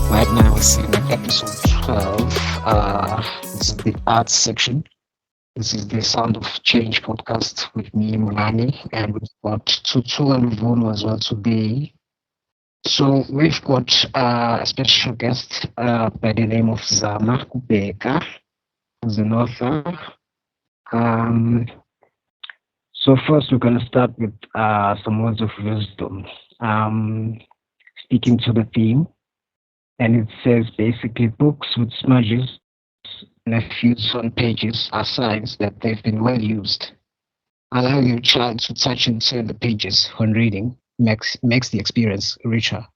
Right now, we're sitting at episode 12. This is the arts section. This is the Sound of Change podcast with me, Mulani, and we've got Tutu and Vuno as well today. So we've got a special guest by the name of Zama Kubheka, who's an author. Um, so first, we're going to start with some words of wisdom, speaking to the theme. And it says basically books with smudges and a few torn pages are signs that they've been well used. Allow your child to touch and turn the pages when reading makes the experience richer.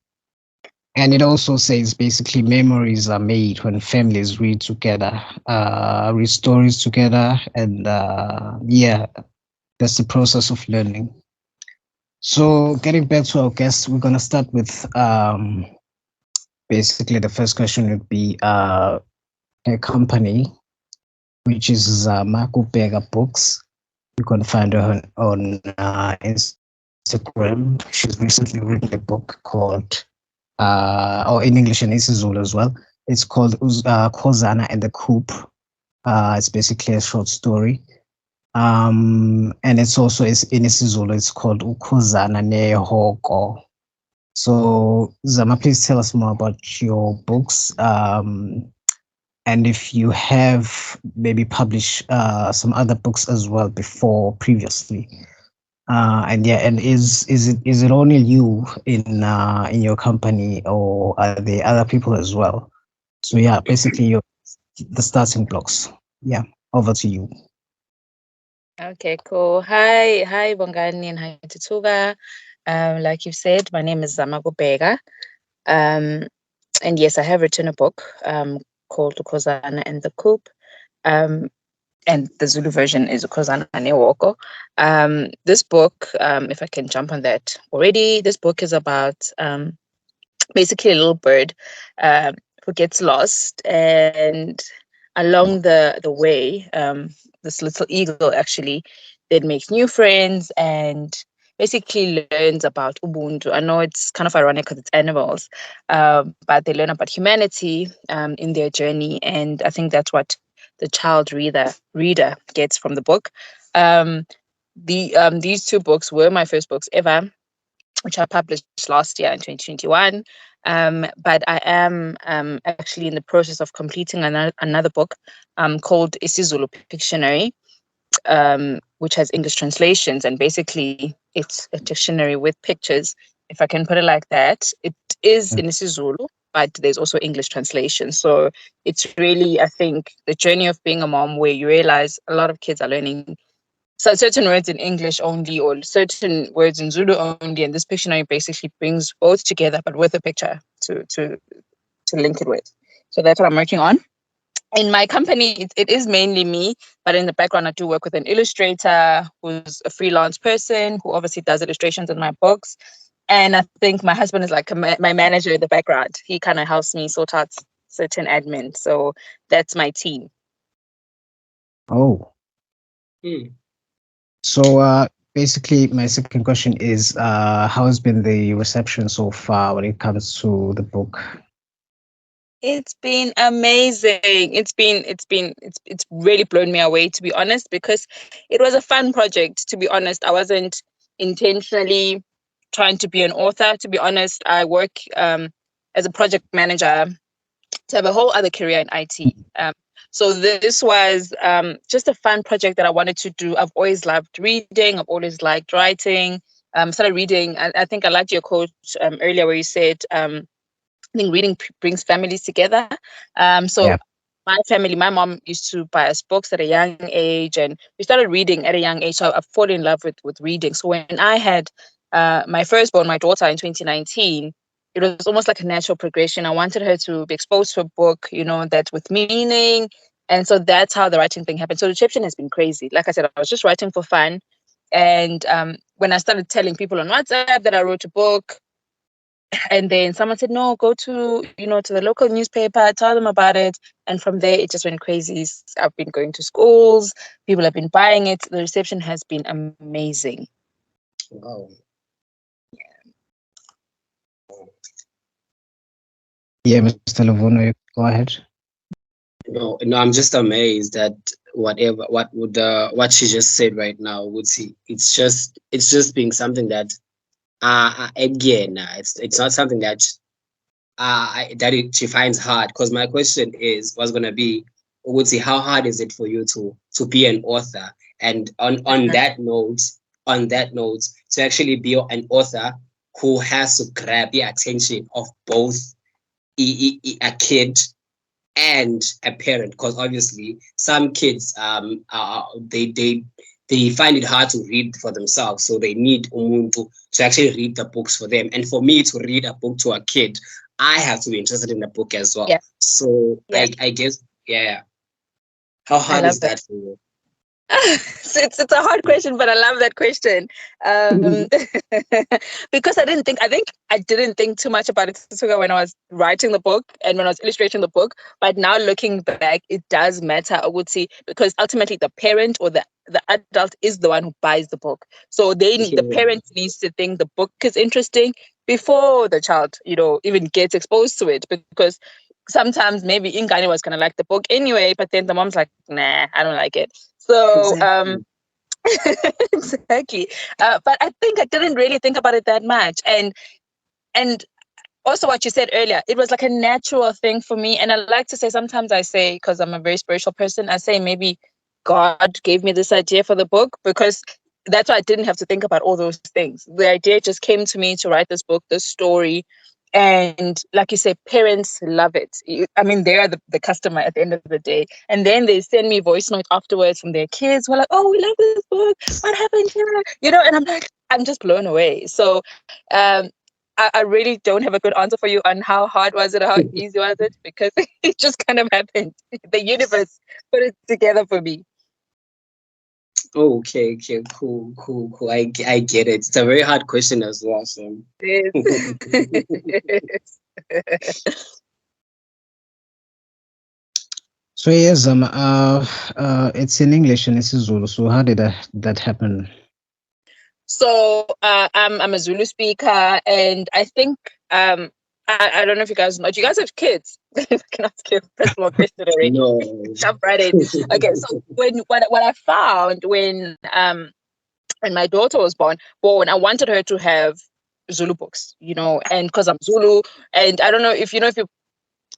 And it also says basically memories are made when families read together, read stories together, and yeah, that's the process of learning. So getting back to our guests, we're gonna start with basically the first question would be a company which is Zama Kubheka Books. You can find her on Instagram. She's recently written a book called, or in English and isiZulu as well. It's called Khozana and the Coop. It's basically a short story. And it's also in isiZulu. It's called Khozana Nehoko. So Zama, please tell us more about your books. And if you have maybe published some other books as well before previously, and yeah, and is it only you in your company, or are there other people as well? So yeah, basically the starting blocks. Yeah, over to you. Okay, cool. Hi, Bongani and hi, Tutuga. Like you said, my name is Zama Kubheka. Um, and yes, I have written a book called Khozana and the Coop. Um, and the Zulu version is Khozana Newoko. This book, if I can jump on that already, this book is about basically a little bird who gets lost, and along the way, this little eagle actually then makes new friends and basically learns about Ubuntu. I know it's kind of ironic because it's animals, but they learn about humanity in their journey, and I think that's what the child reader gets from the book. Um, these two books were my first books ever, which I published last year in 2021. But I am actually in the process of completing another book called isiZulu Pictionary, which has English translations. And basically, it's a dictionary with pictures, if I can put it like that. It is in isiZulu, but there's also English translation. So it's really, I think, the journey of being a mom where you realize a lot of kids are learning certain words in English only or certain words in Zulu only, and this Pictionary basically brings both together, but with a picture to link it with. So that's what I'm working on. In my company, it is mainly me, but in the background, I do work with an illustrator who's a freelance person who obviously does illustrations in my books. And I think my husband is like my manager in the background. He kind of helps me sort out certain admin. So that's my team. Oh, Hmm. so basically, my second question is, how has been the reception so far when it comes to the book? It's been amazing. It's really blown me away, to be honest, because it was a fun project. To be honest, I wasn't intentionally trying to be an author. To be honest, I work as a project manager to have a whole other career in IT. So this was just a fun project that I wanted to do. I've always loved reading. I've always liked writing. Started reading. I think I liked your quote earlier where you said I think reading brings families together. So Yeah. my family, my mom used to buy us books at a young age, and we started reading at a young age. So I fallen in love with reading. So when I had my firstborn, my daughter, in 2019, it was almost like a natural progression. I wanted her to be exposed to a book, that's with meaning. And so that's how the writing thing happened. So the reception has been crazy. Like I said, I was just writing for fun. And when I started telling people on WhatsApp that I wrote a book, and then someone said, no, go to the local newspaper, tell them about it. And from there, it just went crazy. I've been going to schools, people have been buying it. The reception has been amazing. Wow. Yeah, Mr. Lavono, go ahead. No, no, I'm just amazed at what she just said right now. Would see, it's just being something that again, it's not something that she finds hard. Because my question was gonna be, would see, how hard is it for you to be an author? And on that note, to actually be an author who has to grab the attention of both a kid and a parent, because obviously some kids they find it hard to read for themselves, so they need Ubuntu to actually read the books for them. And for me to read a book to a kid, I have to be interested in the book as well. Yeah, So yeah, I guess, yeah, how I hard love is that. that for you? So it's a hard question, but I love that question. Because I didn't think too much about it when I was writing the book and when I was illustrating the book. But now looking back, it does matter, I would say, because ultimately the parent or the adult is the one who buys the book. So the Yeah. parent needs to think the book is interesting before the child, even gets exposed to it. Because sometimes maybe Ingani was gonna like the book anyway, but then the mom's like, nah, I don't like it. So Exactly. exactly. But I think I didn't really think about it that much. And also what you said earlier, it was like a natural thing for me. And I like to say, sometimes I say, because I'm a very spiritual person, I say maybe God gave me this idea for the book, because that's why I didn't have to think about all those things. The idea just came to me to write this book, this story. And like you say, parents love it. I mean, they are the customer at the end of the day. And then they send me voice notes afterwards from their kids. We're like, oh, we love this book. What happened here? And I'm like, I'm just blown away. So um, I really don't have a good answer for you on how hard was it or how easy was it, because it just kind of happened. The universe put it together for me. Okay, okay, cool, cool, cool. I get it. It's a very hard question as well. So Yes. So yes, it's in English and it's Zulu. So how did that happen? So I'm a Zulu speaker, and I think I don't know if you guys know. Do you guys have kids? I can ask you a personal question already. no. Jump right in. Okay, so what I found when my daughter was born, I wanted her to have Zulu books, and because I'm Zulu, and I don't know if you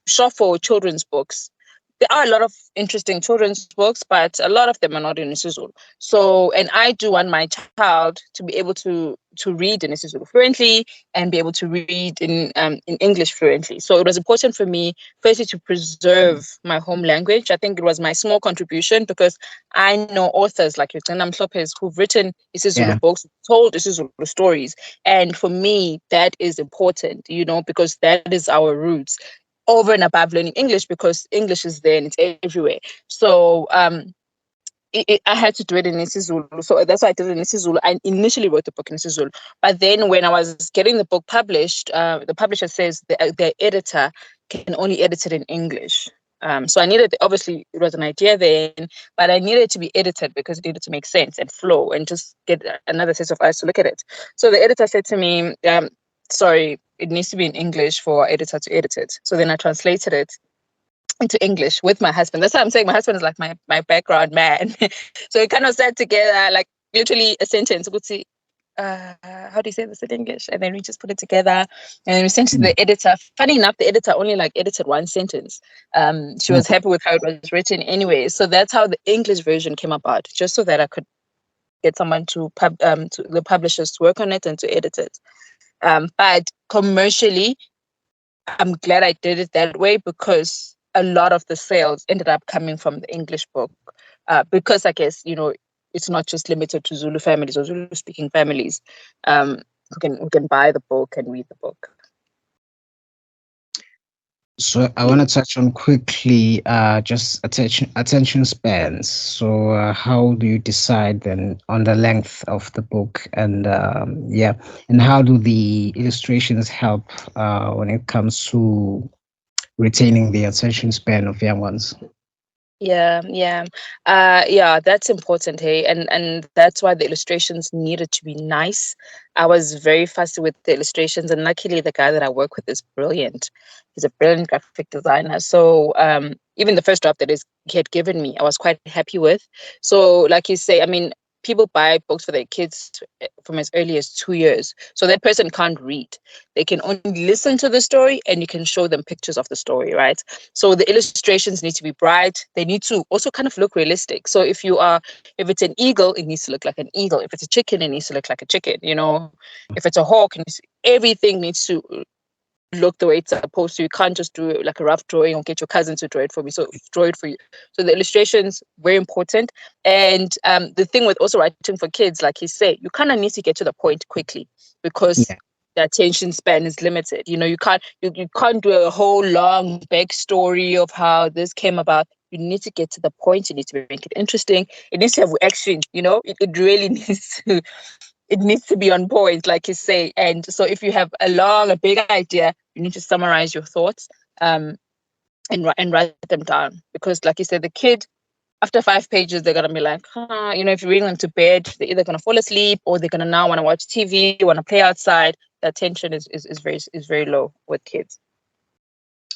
shop for children's books. There are a lot of interesting children's books, but a lot of them are not in isiZulu. So, and I do want my child to be able to read in isiZulu fluently and be able to read in English fluently. So it was important for me, firstly, to preserve my home language. I think it was my small contribution, because I know authors like Khozana who've written isiZulu Yeah. books, told isiZulu stories, and for me that is important, because that is our roots, over and above learning English, because English is there and it's everywhere. So I had to do it in isiZulu. So that's why I did it in isiZulu. I initially wrote the book in isiZulu, but then when I was getting the book published, the publisher says the editor can only edit it in English. So I needed, obviously, it was an idea then, but I needed to be edited because it needed to make sense and flow and just get another set of eyes to look at it. So the editor said to me, sorry, it needs to be in English for our editor to edit it. So then I translated it into English with my husband. That's why I'm saying my husband is like my background man. So we kind of sat together, like literally a sentence. We'd see, how do you say this in English? And then we just put it together. And we sent it to Mm. the editor. Funny enough, the editor only like edited one sentence. She was happy with how it was written anyway. So that's how the English version came about, just so that I could get someone to the publishers to work on it and to edit it. But commercially, I'm glad I did it that way, because a lot of the sales ended up coming from the English book. Because I guess, it's not just limited to Zulu families or Zulu speaking families, who can buy the book and read the book. So I want to touch on quickly just attention spans. So how do you decide then on the length of the book, and yeah, and how do the illustrations help when it comes to retaining the attention span of young ones? Yeah, that's important, hey, and that's why the illustrations needed to be nice. I was very fussy with the illustrations, and luckily the guy that I work with is brilliant. He's a brilliant graphic designer. So even the first draft that he had given me, I was quite happy with. So like you say, I mean, people buy books for their kids from as early as 2 years. So that person can't read. They can only listen to the story, and you can show them pictures of the story, right? So the illustrations need to be bright. They need to also kind of look realistic. So if it's an eagle, it needs to look like an eagle. If it's a chicken, it needs to look like a chicken. If it's a hawk, everything needs to look the way it's supposed to. You can't just do it like a rough drawing or get your cousin to draw it for me. So draw it for you. So the illustrations, very important. And the thing with also writing for kids, like you say, you kind of need to get to the point quickly because Yeah. the attention span is limited. You can't do a whole long backstory of how this came about. You need to get to the point. You need to make it interesting. It needs to have action. It really needs to be on point, like you say. And so if you have a big idea, you need to summarize your thoughts and write them down. Because like you said, the kid, after 5 pages, they're going to be like, if you're reading them to bed, they're either going to fall asleep or they're going to now want to watch TV, want to play outside. The attention is very low with kids.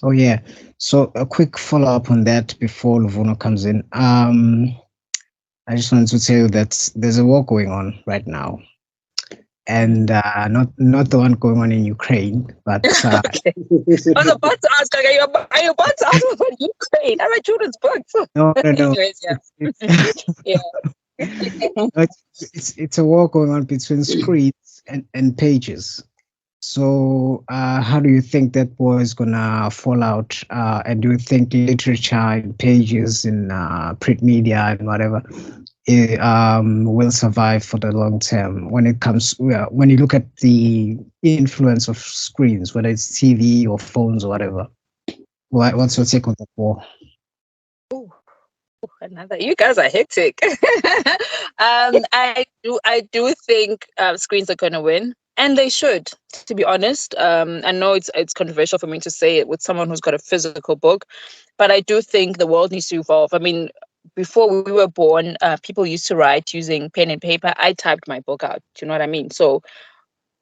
Oh yeah. So a quick follow up on that before Luvuno comes in. I just wanted to tell you that there's a war going on right now, and not the one going on in Ukraine, but Okay. I was about to ask, are you about to ask about Ukraine? I read children's books. no. Anyways, yeah. It's a war going on between screens and pages. So how do you think that war is gonna fall out? And do you think literature and pages in print media and whatever will survive for the long term when you look at the influence of screens, whether it's TV or phones or whatever? What's your take on that war? You guys are hectic. I do think screens are going to win, and they should. To be honest, I know it's controversial for me to say it with someone who's got a physical book, but I do think the world needs to evolve. I mean, before we were born, people used to write using pen and paper. I typed my book out. You know what I mean? So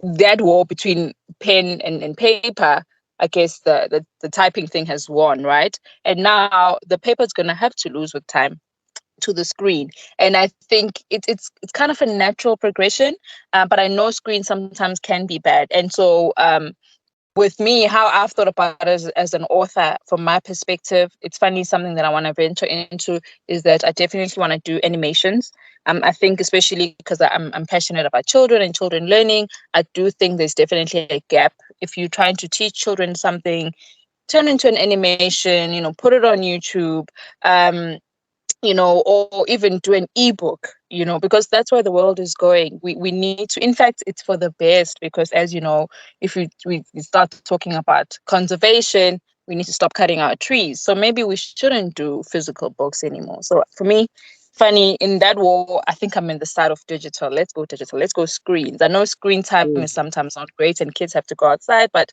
that war between pen and paper, I guess the typing thing has won, right? And now the paper's going to have to lose with time to the screen. And I think it's kind of a natural progression, but I know screens sometimes can be bad. And so with me, how I've thought about it as an author, from my perspective, it's funny, something that I want to venture into is that I definitely want to do animations. I think especially because I'm passionate about children and children learning, I do think there's definitely a gap. If you're trying to teach children something, turn into an animation, put it on YouTube. Or even do an ebook, because that's where the world is going. We need to, in fact, it's for the best, because as you know, if we start talking about conservation, we need to stop cutting our trees. So maybe we shouldn't do physical books anymore. So for me, funny, in that war, I think I'm in the side of digital. Let's go digital. Let's go screens. I know screen time is sometimes not great and kids have to go outside, but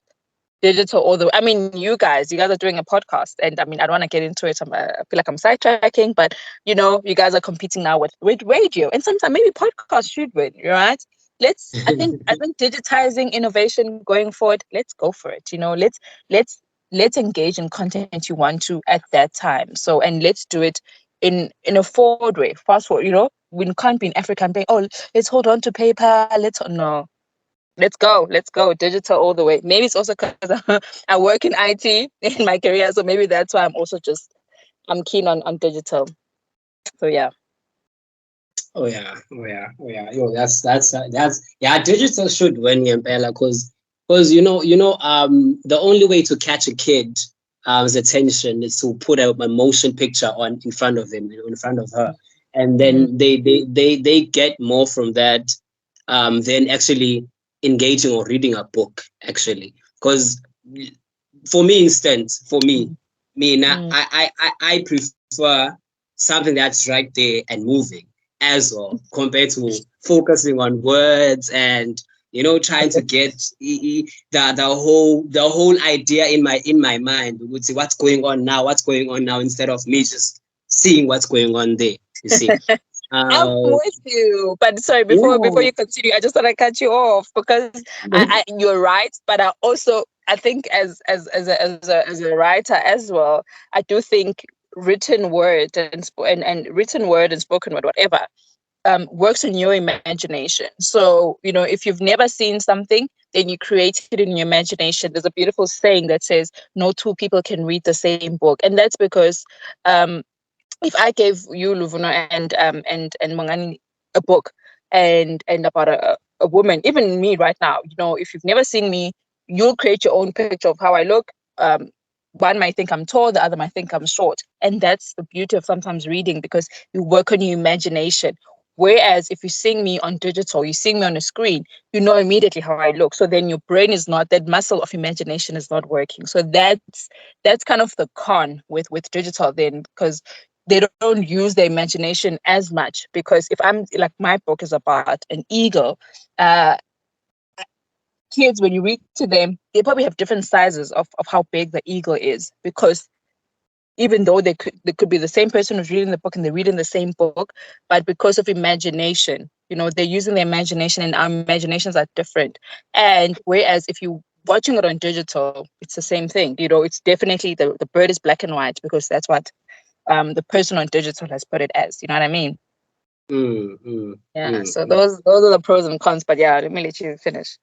digital all the way. I mean, you guys are doing a podcast, and I mean, I don't want to get into it. I feel like I'm sidetracking, but you guys are competing now with radio, and sometimes maybe podcasts should win, right? I think digitizing innovation going forward, let's go for it. Let's engage in content you want to at that time. So, and let's do it in a forward way, fast forward. We can't be in African being, oh, let's hold on to paper. No, let's go digital all the way. Maybe it's also because I work in IT in my career, so maybe that's why I'm keen on digital. So yeah. Oh yeah. Yo, yeah. Digital should win, Yempela, because the only way to catch a kid his attention is to put a motion picture on in front of him, in front of her, and then they get more from that than actually engaging or reading a book, actually. Because for me, I prefer something that's right there and moving as well, compared to focusing on words and trying to get the whole idea in my mind. We would say what's going on now, instead of me just seeing what's going on there. You see. I'm with you, but sorry, before you continue, I just want to cut you off because you're right, but I think as a writer as well, I do think written word and written word and spoken word, whatever, works in your imagination. So, if you've never seen something, then you create it in your imagination. There's a beautiful saying that says, no two people can read the same book. And that's because if I gave you, Luvuno, and Mangani a book and about a woman, even me right now, if you've never seen me, you'll create your own picture of how I look. One might think I'm tall, the other might think I'm short. And that's the beauty of sometimes reading, because you work on your imagination. Whereas if you see me on digital, you see me on a screen, you know immediately how I look. So then your brain is not, that muscle of imagination is not working. So that's kind of the con with digital then, because they don't use their imagination as much. Because if I'm like, my book is about an eagle, kids, when you read to them, they probably have different sizes of how big the eagle is, because even though they could be the same person who's reading the book and they're reading the same book, but because of imagination, they're using their imagination, and our imaginations are different. And whereas if you're watching it on digital, it's the same thing. It's definitely the bird is black and white, because that's what the person on digital has put it as. You know what I mean? So those are the pros and cons. But yeah, let me let you finish.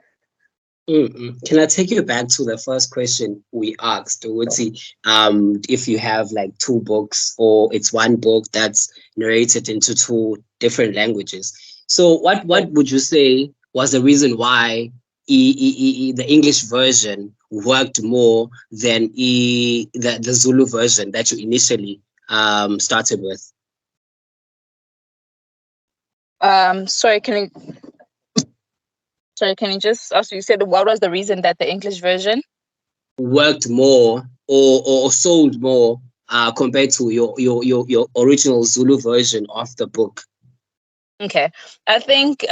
Can I take you back to the first question we asked? If you have like two books, or it's one book that's narrated into two different languages. So what would you say was the reason why the English version worked more than the Zulu version that you initially started with? Sorry, can you just also, you said what was the reason that the English version worked more or sold more compared to your original Zulu version of the book? Okay, I think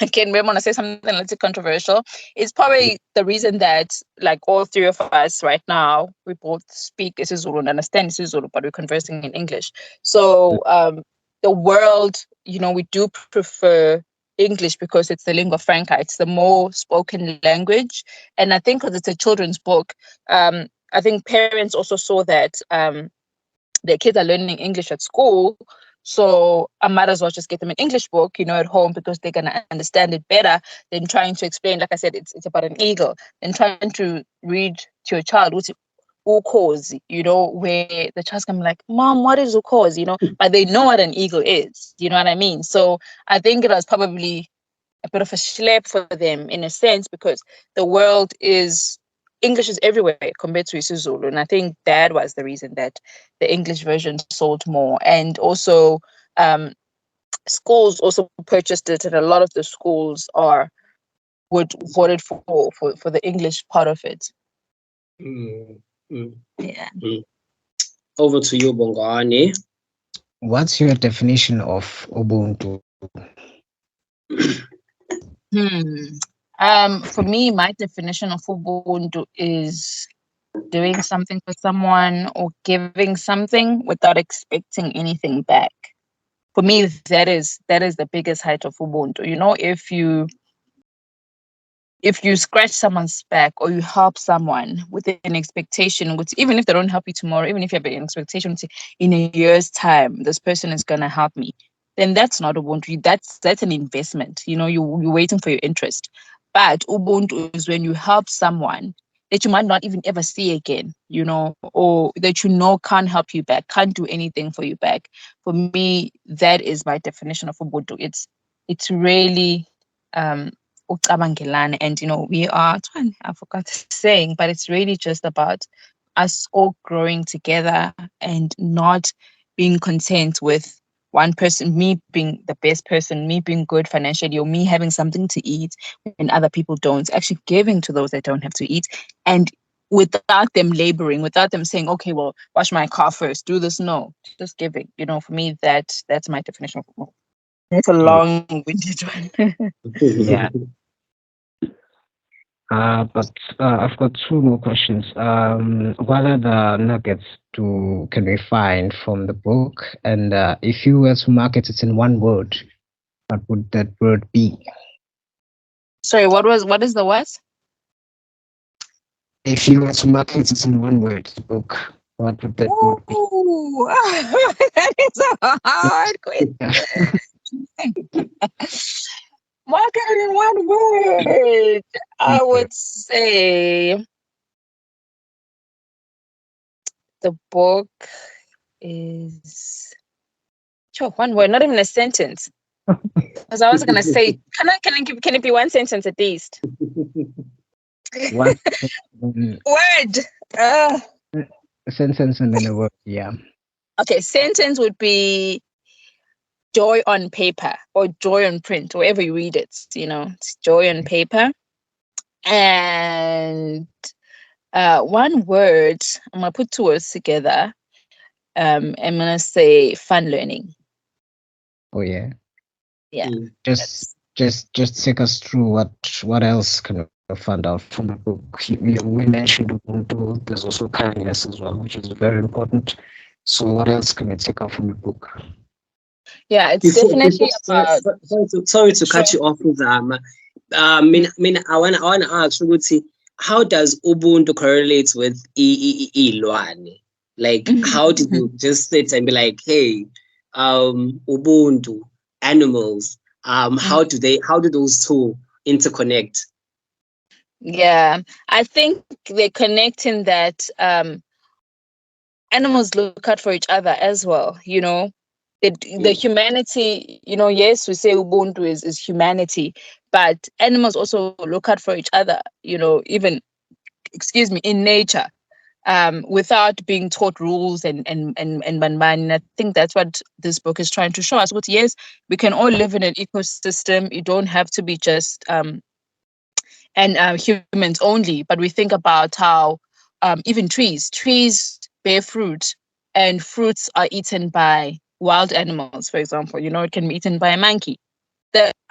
again, we want to say something a little controversial. It's probably the reason that, like, all three of us right now, we both speak isiZulu and understand isiZulu, but we're conversing in English. So the world, we do prefer English because it's the lingua franca. It's the more spoken language, and I think because it's a children's book, I think parents also saw that their kids are learning English at school. So I might as well just get them an English book, at home, because they're going to understand it better than trying to explain. Like I said, it's about an eagle, and trying to read to your child what's ukhozi, where the child's going to be like, Mom, what is ukhozi? But they know what an eagle is. You know what I mean? So I think it was probably a bit of a schlep for them in a sense, because the world is, English is everywhere compared to isiZulu. And I think that was the reason that the English version sold more. And also schools also purchased it, and a lot of the schools would voted for the English part of it. Yeah. Over to you, Bongani. What's your definition of Ubuntu? For me, my definition of Ubuntu is doing something for someone or giving something without expecting anything back. For me, that is the biggest height of Ubuntu. If you scratch someone's back or you help someone with an expectation, which, even if they don't help you tomorrow, even if you have an expectation to, in a year's time, this person is gonna help me, then that's not Ubuntu. That's an investment. You're waiting for your interest. But Ubuntu is when you help someone that you might not even ever see again, or that can't help you back, can't do anything for you back. For me, that is my definition of Ubuntu. It's really and we are, I forgot the saying, but it's really just about us all growing together and not being content with one person, me being the best person, me being good financially, or me having something to eat when other people don't. Actually giving to those that don't have to eat, and without them laboring, without them saying, okay, well, wash my car first, do this. No, just giving. For me, that's my definition of. It's a long-winded one. Yeah. But I've got two more questions. What are the nuggets can we find from the book? And if you were to market it in one word, what would that word be? Sorry, what is the what? If you were to market it in one word, the book, what would that word be? Ooh, that is a hard question. Market in one word. I would say the book is sure one word, not even a sentence. Because I was gonna say, can it be one sentence at least? One Word. sentence and then a word. Yeah. Okay, sentence would be joy on paper or joy on print, however you read it. It's joy on paper. And one word, I'm gonna put two words together. I'm gonna say fun learning. Oh yeah. Yeah. Just take us through what else can we find out from the book. We mentioned Ubuntu. There's also kindness as well, which is very important. So what else can we take out from the book? Yeah, it's definitely about. Sorry to cut you off, Zama. I wanna ask ukuthi, how does Ubuntu correlate with ilwane? Like, how did you just sit and be like, hey, Ubuntu, animals, how do those two interconnect? Yeah, I think they connect in that animals look out for each other as well. The humanity. Yes, we say Ubuntu is humanity, but animals also look out for each other. Even in nature. Without being taught rules and banban. I think that's what this book is trying to show us. But yes, we can all live in an ecosystem. You don't have to be just humans only. But we think about how even trees bear fruit, and fruits are eaten by wild animals. For example, it can be eaten by a monkey.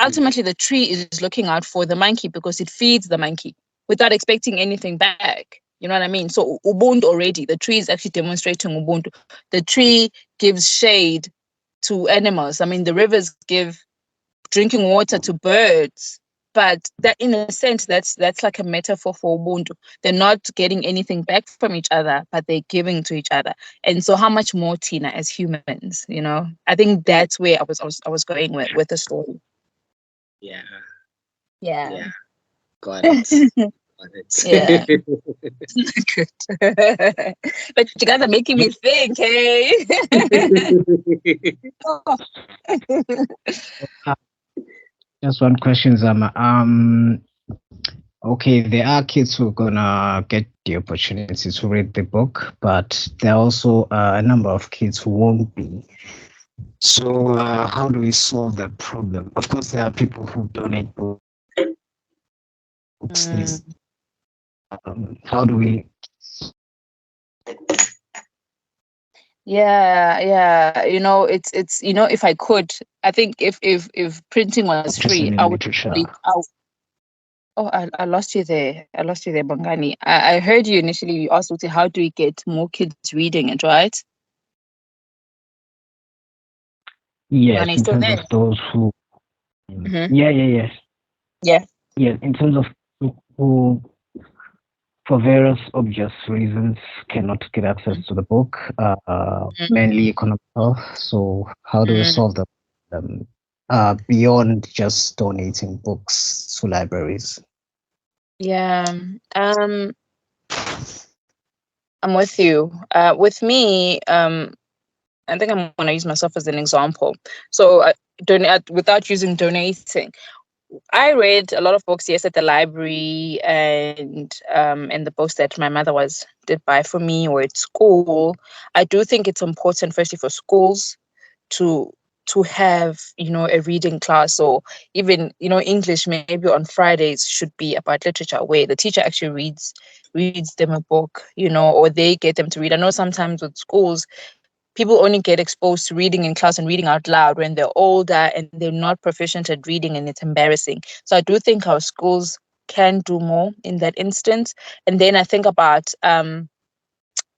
Ultimately, the tree is looking out for the monkey because it feeds the monkey without expecting anything back. You know what I mean? So Ubuntu already, the tree is actually demonstrating Ubuntu. The tree gives shade to animals. I mean, the rivers give drinking water to birds. But that, in a sense, that's like a metaphor for Ubuntu. They're not getting anything back from each other, but they're giving to each other. And so, how much more, Tina, as humans? I think that's where I was going with the story. Yeah. Yeah. Got it. Yeah. Good. But you guys are making me think, hey. Just one question, Zama. Okay, there are kids who are gonna get the opportunity to read the book, but there are also a number of kids who won't be. So how do we solve that problem? Of course, there are people who donate books. How do we? Yeah. It's if I could, I think if printing was free, I would. Oh, I lost you there. Bongani. I heard you initially. You asked, how do we get more kids reading it, right? Yes, Bongani, in still terms there? of those who. Yeah. Yeah, in terms of who, for various obvious reasons, cannot get access to the book, mainly economic health. So how do we solve that beyond just donating books to libraries? Yeah. I'm with you. With me, I think I'm going to use myself as an example. So, without using donating, I read a lot of books, yes, at the library and the books that my mother did buy for me or at school. I do think it's important, firstly, for schools to have a reading class, or even English maybe on Fridays should be about literature, where the teacher actually reads them a book, or they get them to read. I know sometimes with schools, people only get exposed to reading in class and reading out loud when they're older and they're not proficient at reading, and it's embarrassing. So I do think our schools can do more in that instance. And then I think about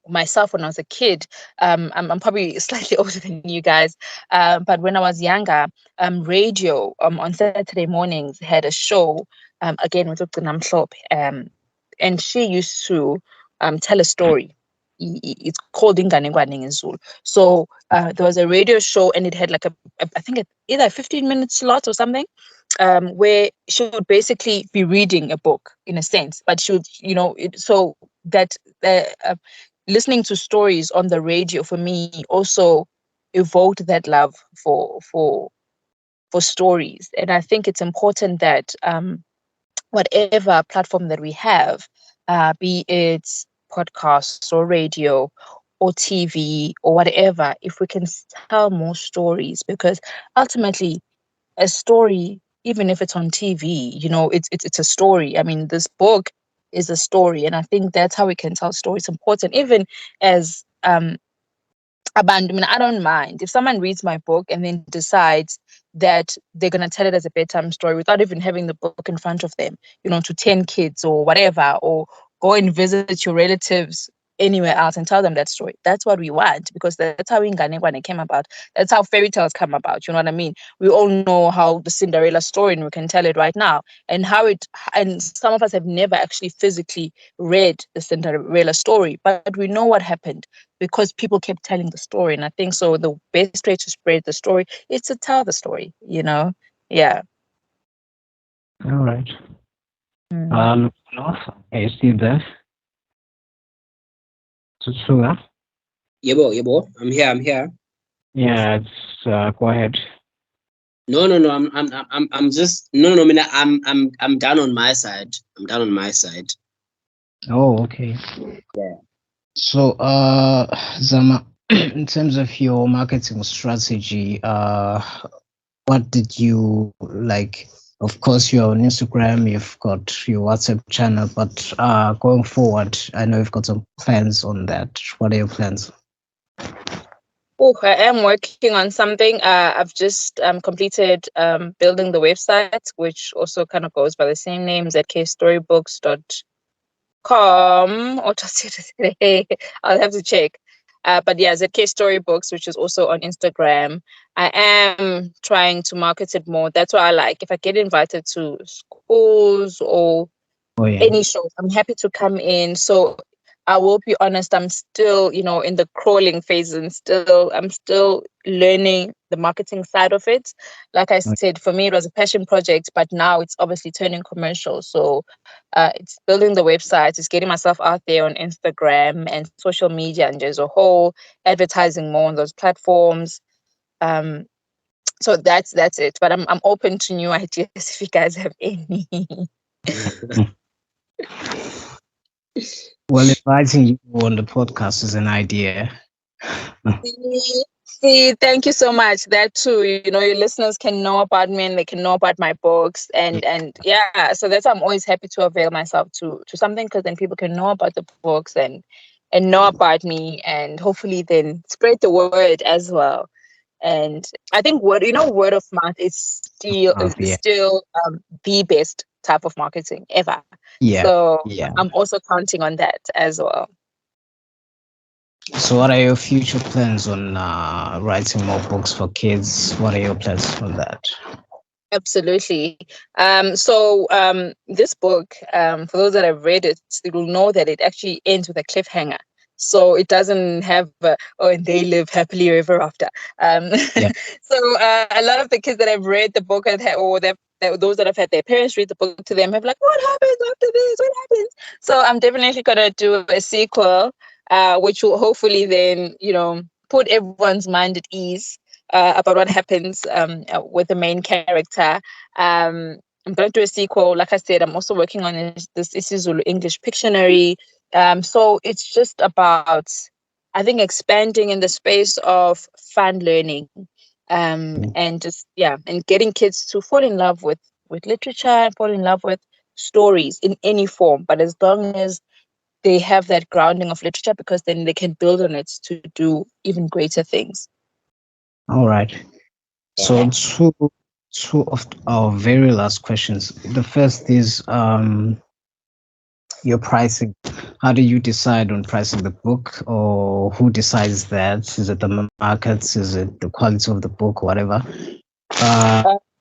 myself when I was a kid. I'm probably slightly older than you guys, but when I was younger, radio on Saturday mornings had a show again with Ugcina Mhlophe, and she used to tell a story. It's called Inganekwane ngesiZulu. So there was a radio show, and it had like I think either a 15-minute slot or something, where she would basically be reading a book in a sense, but she would, so that listening to stories on the radio for me also evoked that love for stories. And I think it's important that whatever platform that we have, be it podcasts or radio or TV or whatever, if we can tell more stories, because ultimately a story, even if it's on TV, it's a story. I mean, this book is a story, and I think that's how we can tell stories. Important, even as abandonment. I don't mind if someone reads my book and then decides that they're going to tell it as a bedtime story without even having the book in front of them, to 10 kids or whatever, or go and visit your relatives anywhere else and tell them that story. That's what we want, because that's how Inganekwane came about. That's how fairy tales come about. You know what I mean? We all know how the Cinderella story, and we can tell it right now, and and some of us have never actually physically read the Cinderella story, but we know what happened because people kept telling the story. And I think so the best way to spread the story is to tell the story, Yeah. All right. Mm. North, are you still there? Tutsuga? Yebo. I'm here. Yeah, it's go ahead. No. I'm just no. I mean, I'm done on my side. I'm done on my side. Oh, okay. Yeah. So, Zama, in terms of your marketing strategy, what did you like? Of course, you're on Instagram, you've got your WhatsApp channel, but going forward, I know you've got some plans on that. What are your plans? Oh, I am working on something. I've just completed building the website, which also kind of goes by the same name, zkstorybooks.com or I'll have to check. But yeah, ZK Storybooks, which is also on Instagram. I am trying to market it more. That's what I like. If I get invited to schools or Oh, yeah. any shows, I'm happy to come in. So I will be honest, I'm still, in the crawling phase, and I'm still learning the marketing side of it. Like I said, for me, it was a passion project, but now it's obviously turning commercial. So it's building the website, it's getting myself out there on Instagram and social media and as a whole, advertising more on those platforms. So that's it. But I'm open to new ideas if you guys have any. Well, inviting you on the podcast is an idea. See, thank you so much. That too, your listeners can know about me and they can know about my books, and yeah. So that's why I'm always happy to avail myself to something, because then people can know about the books and know about me, and hopefully then spread the word as well. And I think word of mouth is still Yeah. the best type of marketing ever. Yeah. So Yeah. I'm also counting on that as well. So, what are your future plans on writing more books for kids? What are your plans on that? Absolutely. So this book, for those that have read it, they will know that it actually ends with a cliffhanger. So it doesn't have and they live happily ever after. Yeah. So a lot of the kids that have read the book those that have had their parents read the book to them have like, what happens after this? What happens? So I'm definitely gonna do a sequel, which will hopefully then put everyone's mind at ease about what happens with the main character. I'm going to do a sequel. Like I said, I'm also working on this isiZulu English Pictionary. So it's just about, I think, expanding in the space of fun learning, and just and getting kids to fall in love with literature and fall in love with stories in any form. But as long as they have that grounding of literature, because then they can build on it to do even greater things. All right. So two of our very last questions. The first is your pricing. How do you decide on pricing the book, or who decides that? Is it the markets? Is it the quality of the book, whatever?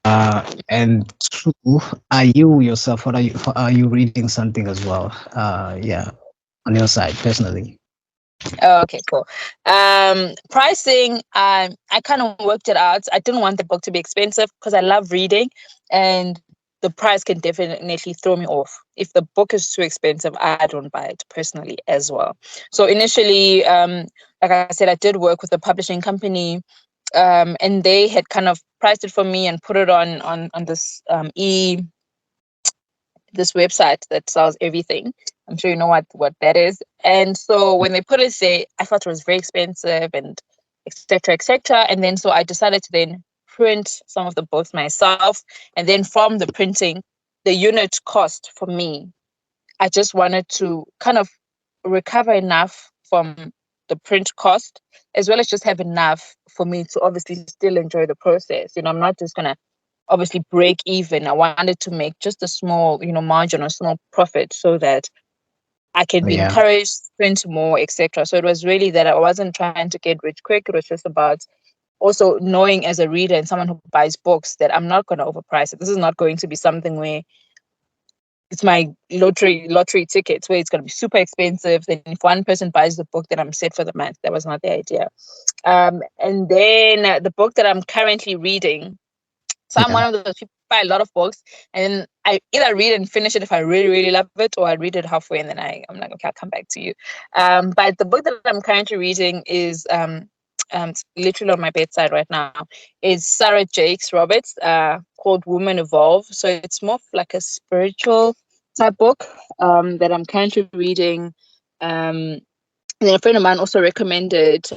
And two, are you yourself? Are you reading something as well? Yeah, on your side personally. Okay, cool. Pricing, I kind of worked it out. I didn't want the book to be expensive because I love reading, and the price can definitely throw me off. If the book is too expensive, I don't buy it personally as well. So initially, like I said, I did work with a publishing company, and they had kind of priced it for me and put it on this this website that sells everything. I'm sure you know what that is. And so when they put it there, I thought it was very expensive and etc. etc. And then so I decided to then print some of the books myself. And then from the printing, the unit cost for me, I just wanted to kind of recover enough from the print cost, as well as just have enough for me to obviously still enjoy the process. I'm not just gonna obviously break even. I wanted to make just a small, margin or small profit so that I can be Yeah. encouraged, print more, etc. So it was really that I wasn't trying to get rich quick. It was just about also knowing as a reader and someone who buys books that I'm not going to overprice it. This is not going to be something where it's my lottery tickets where it's going to be super expensive. Then if one person buys the book, then I'm set for the month. That was not the idea. And then the book that I'm currently reading, so I'm one of those people who buy a lot of books, and I either read and finish it if I really, really love it, or I read it halfway and then I'm like, okay, I'll come back to you. But the book that I'm currently reading is it's literally on my bedside right now. Is Sarah Jakes Roberts, called Women Evolve. So it's more of like a spiritual type book that I'm currently reading. And then a friend of mine also recommended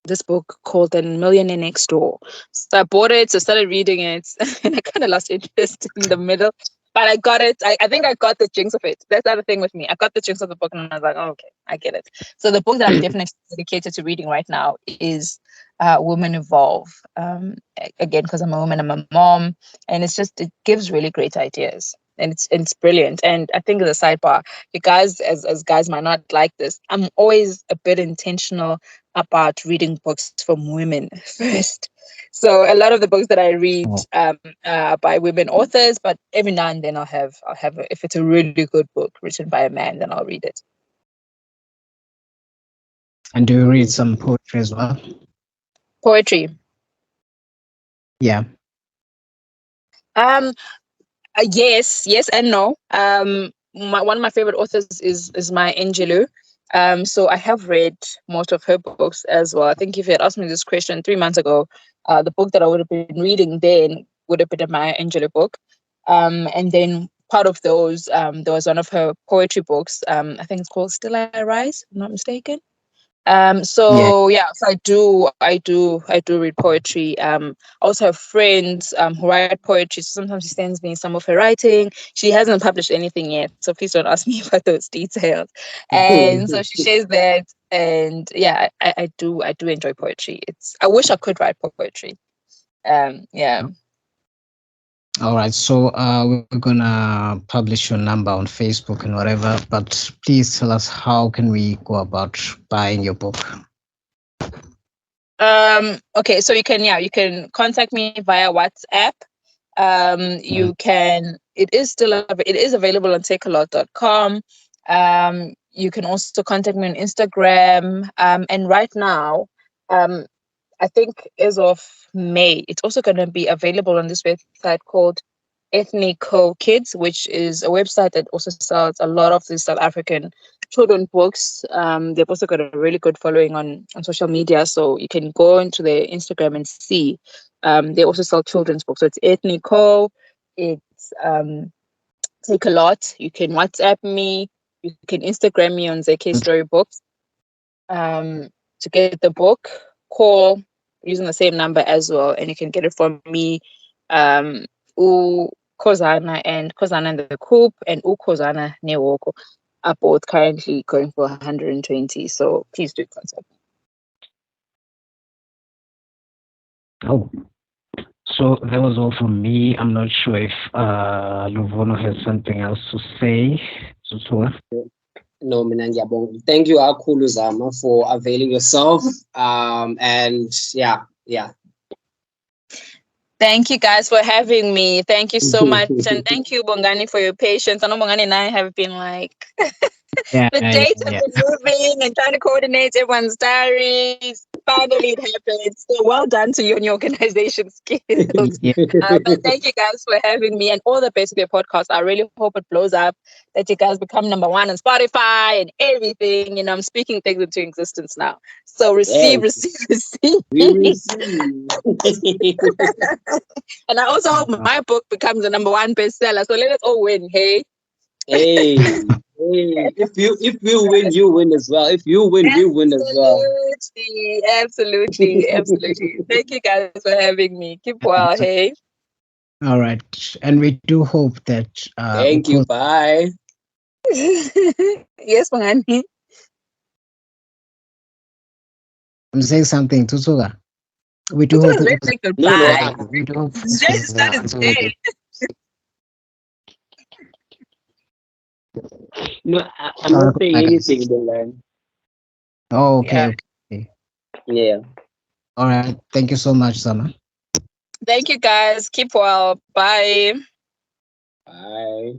this book called The Millionaire Next Door. So I bought it, so I started reading it, and I kind of lost interest in the middle. But I got it. I think I got the jinx of it. That's the other thing with me. I got the jinx of the book, and I was like, oh, okay, I get it. So the book that I'm definitely dedicated to reading right now is Women Evolve. Again, because I'm a woman, I'm a mom, and it gives really great ideas. And it's brilliant. And I think as a sidebar, you guys, as guys might not like this, I'm always a bit intentional about reading books from women first. So a lot of the books that I read by women authors, but every now and then I'll have if it's a really good book written by a man, then I'll read it. And do you read some poetry as well? Poetry. Yeah. Yes and no. One of my favorite authors is Maya Angelou. So I have read most of her books as well. I think if you had asked me this question 3 months ago, the book that I would have been reading then would have been a Maya Angelou book. And then part of those, there was one of her poetry books. I think it's called Still I Rise, if I'm not mistaken. So I do read poetry. I also have friends who write poetry. So sometimes she sends me some of her writing. She hasn't published anything yet, so please don't ask me about those details. And so she shares that, and yeah, I do enjoy poetry. I wish I could write poetry. Yeah. All right, so we're gonna publish your number on Facebook and whatever, but please tell us, how can we go about buying your book? Okay, so you can contact me via WhatsApp. It is available on takealot.com. You can also contact me on Instagram. And right now, I think as of May, it's also going to be available on this website called Ethnico Kids, which is a website that also sells a lot of the South African children books. They've also got a really good following on social media, so you can go into their Instagram and see. They also sell children's books. So it's Ethnico. It's Take a Lot. You can WhatsApp me. You can Instagram me on ZK Story Books. To get the book, call using the same number as well, and you can get it from me. Khozana and the Coop and Khozana Newoko are both currently going for 120. So please do contact me. Oh, So that was all from me. I'm not sure if Luvono has something else to say. No, mina ngiyabonga. Thank you, Akulu Zama, for availing yourself. And yeah. Thank you guys for having me. Thank you so much. And thank you, Bongani, for your patience. I know Bongani and I have been like, the dates have been moving and trying to coordinate everyone's diaries. Finally, it happened. So well done to you and your organization skills. But thank you guys for having me and all the best of your podcast. I really hope it blows up, that you guys become number one on Spotify and everything. I'm speaking things into existence now. So receive. We receive. And I also hope my book becomes the number one bestseller. So let us all win, hey? Hey. If you win, you win as well. If you win, we win as well. Absolutely. Thank you guys for having me. Keep well, hey? All right. And we do hope that... Thank you. Bye. Yes, Mangani. I'm saying something, Tutuga. We do hope... Goodbye. We do hope... Just started today. No, I'm not saying anything, Dylan. Oh, okay. Yeah. All right. Thank you so much, Zama. Thank you, guys. Keep well. Bye. Bye.